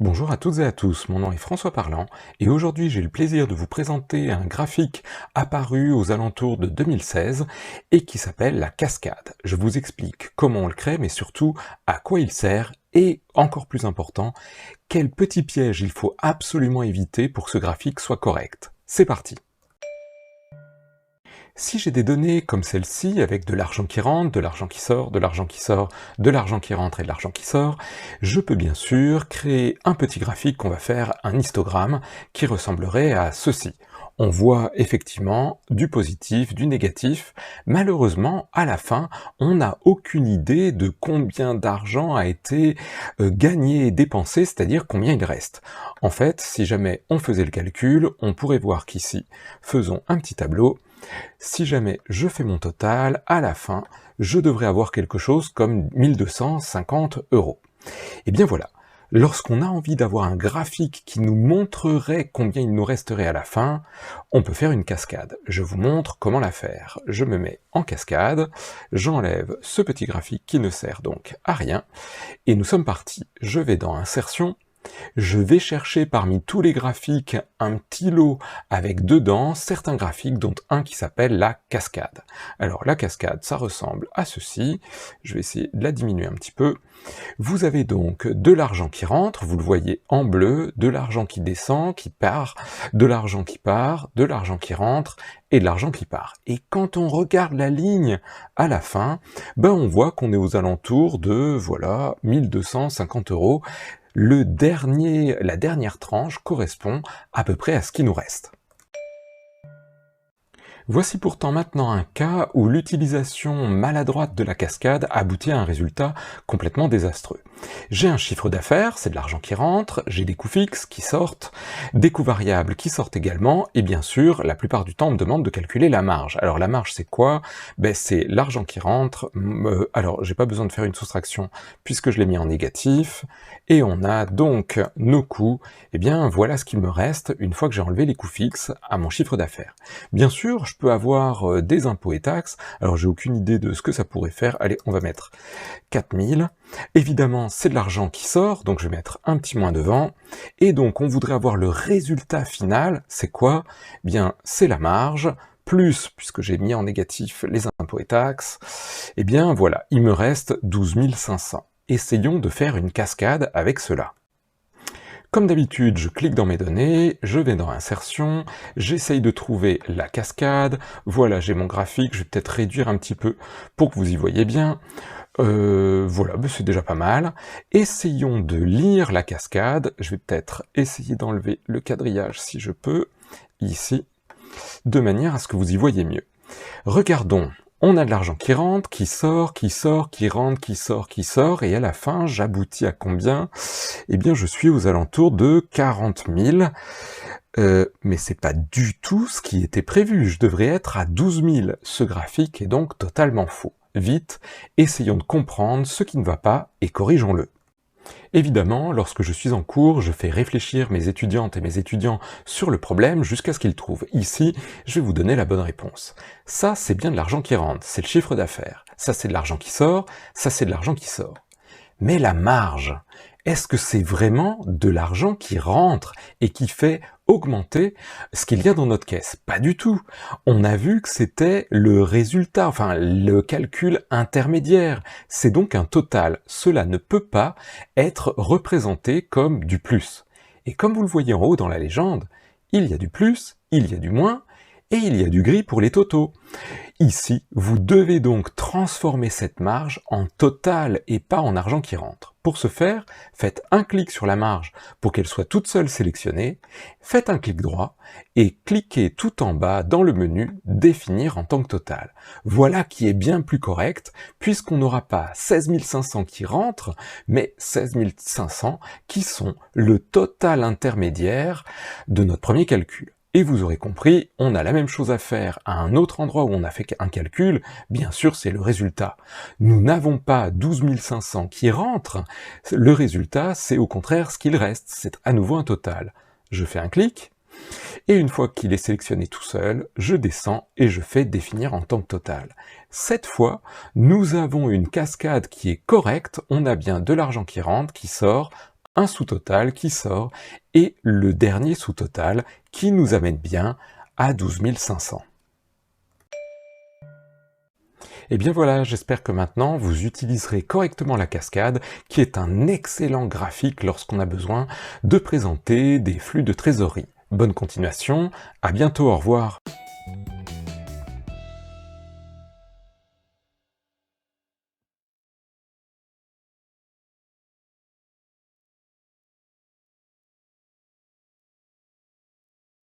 Bonjour à toutes et à tous, mon nom est François Parlant et aujourd'hui j'ai le plaisir de vous présenter un graphique apparu aux alentours de 2016 et qui s'appelle la cascade. Je vous explique comment on le crée mais surtout à quoi il sert et, encore plus important, quels petits pièges il faut absolument éviter pour que ce graphique soit correct. C'est parti! Si j'ai des données comme celle-ci, avec de l'argent qui rentre, de l'argent qui sort, de l'argent qui sort, de l'argent qui rentre et de l'argent qui sort, je peux bien sûr créer un petit graphique qu'on va faire un histogramme qui ressemblerait à ceci. On voit effectivement du positif, du négatif. Malheureusement, à la fin, on n'a aucune idée de combien d'argent a été gagné et dépensé, c'est-à-dire combien il reste. En fait, si jamais on faisait le calcul, on pourrait voir qu'ici, faisons un petit tableau. Si jamais je fais mon total, à la fin, je devrais avoir quelque chose comme 1250 €. Et bien voilà, lorsqu'on a envie d'avoir un graphique qui nous montrerait combien il nous resterait à la fin, on peut faire une cascade. Je vous montre comment la faire. Je me mets en cascade, j'enlève ce petit graphique qui ne sert donc à rien, et nous sommes partis. Je vais dans Insertion, je vais chercher parmi tous les graphiques un petit lot avec dedans certains graphiques, dont un qui s'appelle la cascade. Alors la cascade, ça ressemble à ceci. Je vais essayer de la diminuer un petit peu. Vous avez donc de l'argent qui rentre, vous le voyez en bleu, de l'argent qui descend, qui part, de l'argent qui part, de l'argent qui rentre et de l'argent qui part. Et quand on regarde la ligne à la fin, on voit qu'on est aux alentours de, voilà, 1250 €. La dernière tranche correspond à peu près à ce qui nous reste. Voici pourtant maintenant un cas où l'utilisation maladroite de la cascade aboutit à un résultat complètement désastreux. J'ai un chiffre d'affaires, c'est de l'argent qui rentre, j'ai des coûts fixes qui sortent, des coûts variables qui sortent également, et bien sûr, la plupart du temps, on me demande de calculer la marge. Alors la marge, c'est quoi? C'est l'argent qui rentre, alors j'ai pas besoin de faire une soustraction puisque je l'ai mis en négatif, et on a donc nos coûts, et bien voilà ce qu'il me reste une fois que j'ai enlevé les coûts fixes à mon chiffre d'affaires. Bien sûr, je peux avoir des impôts et taxes, alors j'ai aucune idée de ce que ça pourrait faire, allez, on va mettre 4000, évidemment c'est de l'argent qui sort, donc je vais mettre un petit moins devant, et donc on voudrait avoir le résultat final, c'est quoi? Bien, c'est la marge, plus, puisque j'ai mis en négatif les impôts et taxes, et bien voilà, il me reste 12 500. Essayons de faire une cascade avec cela. Comme d'habitude, je clique dans mes données, je vais dans Insertion, j'essaye de trouver la cascade, voilà, j'ai mon graphique, je vais peut-être réduire un petit peu pour que vous y voyez bien. Voilà, c'est déjà pas mal. Essayons de lire la cascade, je vais peut-être essayer d'enlever le quadrillage si je peux, ici, de manière à ce que vous y voyez mieux. Regardons. On a de l'argent qui rentre, qui sort, qui sort, qui rentre, qui sort, qui sort, et à la fin, j'aboutis à combien? Eh bien, je suis aux alentours de 40 000, mais c'est pas du tout ce qui était prévu, je devrais être à 12 000. Ce graphique est donc totalement faux. Vite, essayons de comprendre ce qui ne va pas et corrigeons-le. Évidemment, lorsque je suis en cours, je fais réfléchir mes étudiantes et mes étudiants sur le problème jusqu'à ce qu'ils trouvent. Ici, je vais vous donner la bonne réponse. Ça, c'est bien de l'argent qui rentre, c'est le chiffre d'affaires. Ça, c'est de l'argent qui sort, ça, c'est de l'argent qui sort. Mais la marge, est-ce que c'est vraiment de l'argent qui rentre et qui fait augmenter ce qu'il y a dans notre caisse? Pas du tout. On a vu que c'était le résultat, enfin le calcul intermédiaire. C'est donc un total. Cela ne peut pas être représenté comme du plus. Et comme vous le voyez en haut dans la légende, il y a du plus, il y a du moins, et il y a du gris pour les totaux. Ici, vous devez donc transformer cette marge en total et pas en argent qui rentre. Pour ce faire, faites un clic sur la marge pour qu'elle soit toute seule sélectionnée, faites un clic droit et cliquez tout en bas dans le menu « Définir en tant que total ». Voilà qui est bien plus correct, puisqu'on n'aura pas 16 500 qui rentrent, mais 16 500 qui sont le total intermédiaire de notre premier calcul. Et vous aurez compris, on a la même chose à faire à un autre endroit où on a fait un calcul, bien sûr c'est le résultat. Nous n'avons pas 12 500 qui rentrent, le résultat c'est au contraire ce qu'il reste, c'est à nouveau un total. Je fais un clic, et une fois qu'il est sélectionné tout seul, je descends et je fais définir en tant que total. Cette fois, nous avons une cascade qui est correcte, on a bien de l'argent qui rentre, qui sort, un sous-total qui sort, et le dernier sous-total qui nous amène bien à 12 500. Et bien voilà, j'espère que maintenant vous utiliserez correctement la cascade, qui est un excellent graphique lorsqu'on a besoin de présenter des flux de trésorerie. Bonne continuation, à bientôt, au revoir.